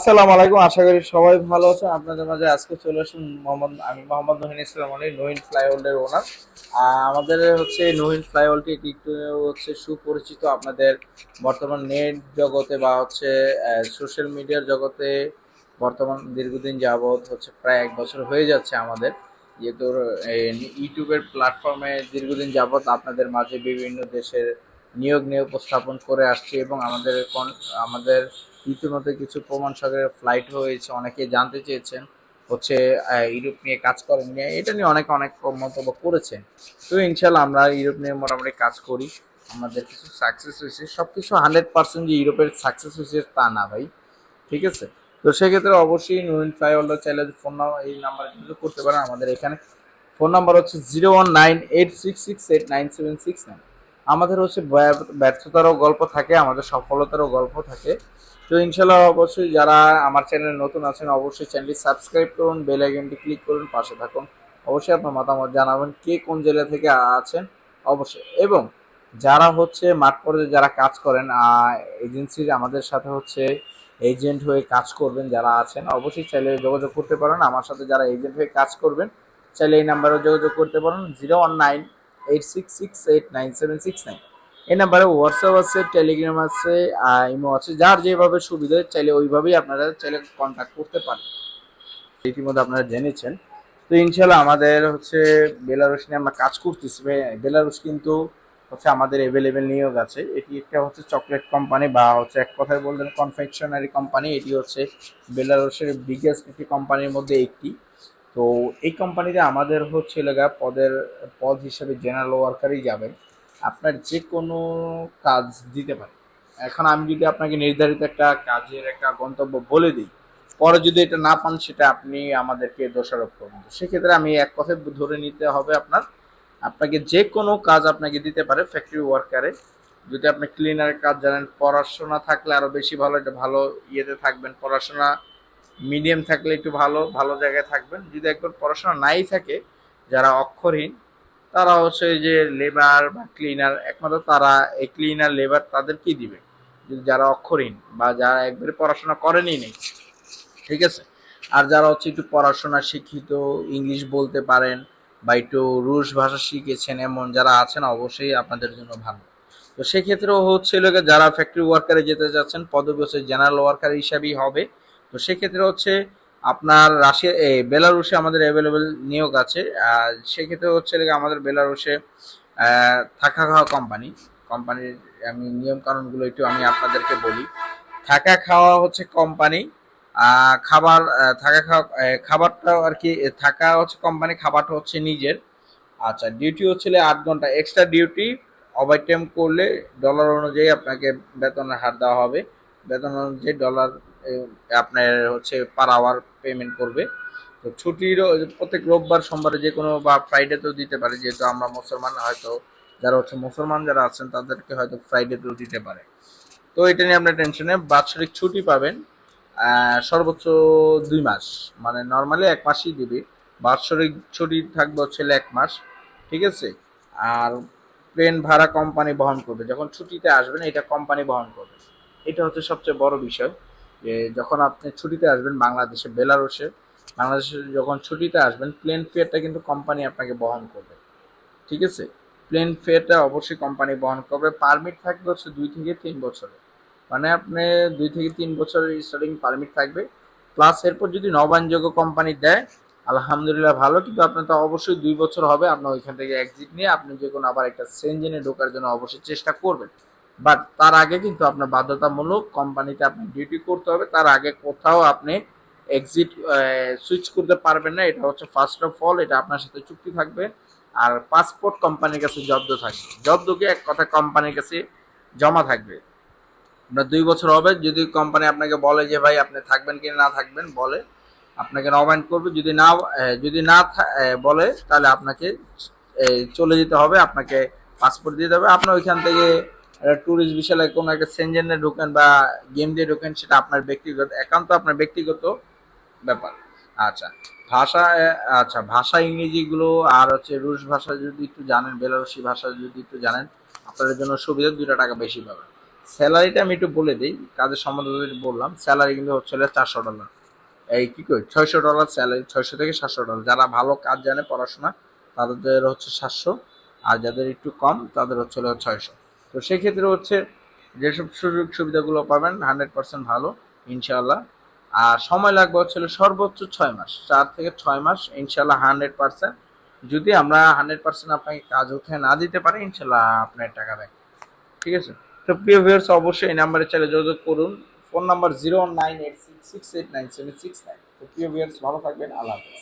আসসালামু আলাইকুম। আশা করি সবাই ভালো আছেন। আপনাদের মাঝে আজকে চলে আসুন আমি মোহাম্মদ নহিন ইসলাম আলী, নহিন ফ্লাইওভারের ওনার। আমাদের হচ্ছে নহিন ফ্লাইওভারটি এটি একটু হচ্ছে সুপরিচিত আপনাদের বর্তমান নেট জগতে বা হচ্ছে সোশ্যাল মিডিয়ার জগতে বর্তমান দীর্ঘদিন যাবৎ হচ্ছে প্রায় 1 বছর হয়ে যাচ্ছে আমাদের, যেহেতু ইউটিউবের প্ল্যাটফর্মে দীর্ঘদিন যাবৎ আপনাদের মাঝে বিভিন্ন দেশের নিয়োগ নিয়ে উপস্থাপন করে আসছি এবং আমাদের ইতিমধ্যে কিছু প্রমাণ সহকারে ফ্লাইট হয়েছে। অনেকে জানতে চেয়েছেন হচ্ছে ইউরোপ নিয়ে কাজ করেন নিয়ে, এটা নিয়ে অনেক অনেক মন্তব্য করেছেন। তো ইনশাল্লাহ আমরা ইউরোপ নিয়ে মোটামুটি কাজ করি, আমাদের কিছু সাকসেস হয়েছে। সবকিছু 100% যে ইউরোপের সাকসেস হয়েছে তা না ভাই, ঠিক আছে? তো সেক্ষেত্রে অবশ্যই নতুন ফ্লাইওভার চাইলে ফোন নাম্বার এই নাম্বারে যোগাযোগ করতে পারেন। আমাদের এখানে ফোন নাম্বার হচ্ছে 01986689769। আমাদের হচ্ছে ব্যর্থতারও গল্প থাকে, আমাদের সফলতারও গল্প থাকে। তো ইনশাল্লাহ অবশ্যই যারা আমার চ্যানেলে নতুন আছেন অবশ্যই চ্যানেলটি সাবস্ক্রাইব করুন, বেল আইকনটি ক্লিক করুন, পাশে থাকুন। অবশ্যই আপনার মতামত জানাবেন কে কোন জেলা থেকে আছেন অবশ্যই। এবং যারা হচ্ছে মাঠ পর্যায়ে যারা কাজ করেন এজেন্সির আমাদের সাথে হচ্ছে এজেন্ট হয়ে কাজ করবেন যারা আছেন অবশ্যই চাইলে যোগাযোগ করতে পারেন আমার সাথে। যারা এজেন্ট হয়ে কাজ করবেন চাইলে এই নাম্বারে যোগাযোগ করতে পারেন 01986689769। এই নাম্বারে হোয়াটসঅ্যাপ আছে, টেলিগ্রাম আছে, ইমো আছে, যার যেভাবে সুবিধা চাইলে ওইভাবেই আপনারা চাইলে কন্ট্যাক্ট করতে পারেন। ইতিমধ্যে আপনারা জেনেছেন। তো ইনশাল্লাহ আমাদের হচ্ছে বেলারুস নিয়ে আমরা কাজ করতেছি। বেলারুস কিন্তু হচ্ছে আমাদের অ্যাভেলেবেল নিয়োগ আছে। এটি একটা হচ্ছে চকলেট কোম্পানি বা হচ্ছে এক কথায় বলতেন কনফেকশনারি কোম্পানি। এটি হচ্ছে বেলারুসের বিগেস্ট একটি কোম্পানির মধ্যে একটি। তো এই কোম্পানিতে আমাদের হচ্ছে পদ হিসেবে জেনারেল ওয়ার্কারই যাবেন। আপনার যে কোনো কাজ দিতে পারে। এখন আমি যদি আপনাকে নির্ধারিত একটা কাজের একটা গন্তব্য বলে দিই, পরে যদি এটা না পান সেটা আপনি আমাদেরকে দোষারোপ করবেন। সেক্ষেত্রে আমি এক কথায় ধরে নিতে হবে আপনাকে যে কোনো কাজ আপনাকে দিতে পারে ফ্যাক্টরি ওয়ার্কারে। যদি আপনি ক্লিনারের কাজ জানেন, পড়াশোনা থাকলে আরও বেশি ভালো, একটা ভালো ইয়েতে থাকবেন। পড়াশোনা মিডিয়াম থাকলে একটু ভালো ভালো জায়গায় থাকবেন। যদি একবার পড়াশোনা নাই থাকে, যারা অক্ষরহীন তারা হচ্ছে যে লেবার বা ক্লিনার, একমাত্র তারা এই ক্লিনার লেবার তাদেরকেই দিবে যদি যারা অক্ষরহীন বা যারা একবারে পড়াশোনা করেনি নেই, ঠিক আছে? আর যারা হচ্ছে একটু পড়াশোনা শিক্ষিত, ইংলিশ বলতে পারেন বা একটু রুশ ভাষা শিখেছেন এমন যারা আছেন অবশ্যই আপনাদের জন্য ভালো। তো সেক্ষেত্রেও হচ্ছে যারা ফ্যাক্টরি ওয়ার্কারে যেতে যাচ্ছেন পদবি হচ্ছে জেনারেল ওয়ার্কার হিসাবেই হবে। তো সেক্ষেত্রে হচ্ছে আপনার বেলারুশে আমাদের অ্যাভেলেবেল নিয়োগ আছে। আর সেক্ষেত্রে হচ্ছে আমাদের বেলারুশে থাকা খাওয়া কোম্পানির আমি নিয়ম কানুনগুলো একটু আমি আপনাদেরকে বলি। থাকা খাওয়া হচ্ছে কোম্পানি, খাবার থাকা খাওয়া খাবারটা আর কি, থাকা হচ্ছে কোম্পানি, খাবারটা হচ্ছে নিজের। আচ্ছা, ডিউটি হচ্ছে 8 ঘন্টা এক্সট্রা ডিউটি। ওভার টাইম করলে ডলার অনুযায়ী আপনাকে বেতনের হার দেওয়া হবে। বেতন অনুযায়ী ডলার আপনার হচ্ছে পার আওয়ার পেমেন্ট করবে। তো ছুটিরও প্রত্যেক রোববার সোমবারে যে কোনো বা ফ্রাইডেতেও দিতে পারে, যেহেতু আমরা মুসলমান, হয়তো যারা হচ্ছে মুসলমান যারা আছেন তাদেরকে হয়তো ফ্রাইডেতেও দিতে পারে। তো এটা নিয়ে আপনার টেনশনে বাৎসরিক ছুটি পাবেন সর্বোচ্চ 2 মাস। মানে নর্মালি 1 মাসই দিবে, বাৎসরিক ছুটি থাকবে হচ্ছে 1 মাস, ঠিক আছে? আর প্লেন ভাড়া কোম্পানি বহন করবে, যখন ছুটিতে আসবেন এটা কোম্পানি বহন করবে। এটা হচ্ছে সবচেয়ে বড় বিষয়, যে যখন আপনি ছুটিতে আসবেন বাংলাদেশে যখন ছুটিতে আসবেন প্লেন ফেয়ারটা কিন্তু কোম্পানি আপনাকে বহন করবে, ঠিক আছে? প্লেন ফেয়ারটা অবশ্যই কোম্পানি বহন করবে। পারমিট থাকবে হচ্ছে 2 থেকে 3 বছরের। মানে আপনি 2 থেকে 3 বছরের স্টার্টিং পারমিট থাকবে। প্লাস এরপর যদি নবায়নযোগ্য কোম্পানি দেয় আলহামদুলিল্লাহ ভালো, কিন্তু আপনার তো অবশ্যই 2 বছর হবে। আপনার ওইখান থেকে এক্সিট নিয়ে আপনি যে কোনো আবার একটা সেনজেনে ঢোকার জন্য অবশ্যই চেষ্টা করবেন। বাট তার আগে কিন্তু আপনার বাধ্যতামূলক কোম্পানিতে আপনি ডিউটি করতে হবে। তার আগে কোথাও আপনি এক্সিট সুইচ করতে পারবেন না। এটা হচ্ছে ফার্স্ট অফ অল, এটা আপনার সাথে চুক্তি থাকবে। আর পাসপোর্ট কোম্পানির কাছে জব্দ থাকবে, জব্দকে এক কথা কোম্পানির কাছে জমা থাকবে। আপনার 2 বছর হবে, যদি কোম্পানি আপনাকে বলে যে ভাই আপনি থাকবেন কি না থাকবেন বলে, আপনাকে নবায়ন করবে। যদি না বলে তাহলে আপনাকে চলে যেতে হবে, আপনাকে পাসপোর্ট দিয়ে দেবে। আপনি ওইখান থেকে ট্যুরিস্ট ভিসায় কোনো একটা সেনজেনে ঢোকেন বা গেম দিয়ে ঢোকেন, সেটা আপনার ব্যক্তিগত, একান্ত আপনার ব্যক্তিগত ব্যাপার। আচ্ছা, ভাষা ভাষা ইংরেজিগুলো আর হচ্ছে রুশ ভাষা যদি একটু জানেন, বেলারুশি ভাষা যদি একটু জানেন আপনাদের জন্য সুবিধা, 2টা টাকা বেশি পাবেন। স্যালারিটা আমি একটু বলে দিই, কাজের সম্বন্ধে যদি বললাম, স্যালারি কিন্তু হচ্ছে $400, এই কি কই $600 স্যালারি, 600 থেকে $700। যারা ভালো কাজ জানে পড়াশোনা তাদের হচ্ছে 700, আর যাদের একটু কম তাদের হচ্ছে 600। তো সেক্ষেত্রে হচ্ছে যেসব সুযোগ সুবিধাগুলো পাবেন 100% ভালো ইনশাআল্লাহ। আর সময় লাগবে হচ্ছে সর্বোচ্চ 6 মাস, 4 থেকে 6 মাস ইনশাআল্লাহ 100%। যদি আমরা 100% আপনাকে কাজ উঠে না দিতে পারি ইনশাআল্লাহ আপনার টাকা ব্যাক। ঠিক আছে? তো প্রিয় ভিউয়ার্স, অবশ্যই এই নাম্বারে চাইলে যোগাযোগ করুন। Phone number 09866897669। তো প্রিয় ভিউয়ার্স, ভালো থাকবেন। আল্লাহ হাফেজ।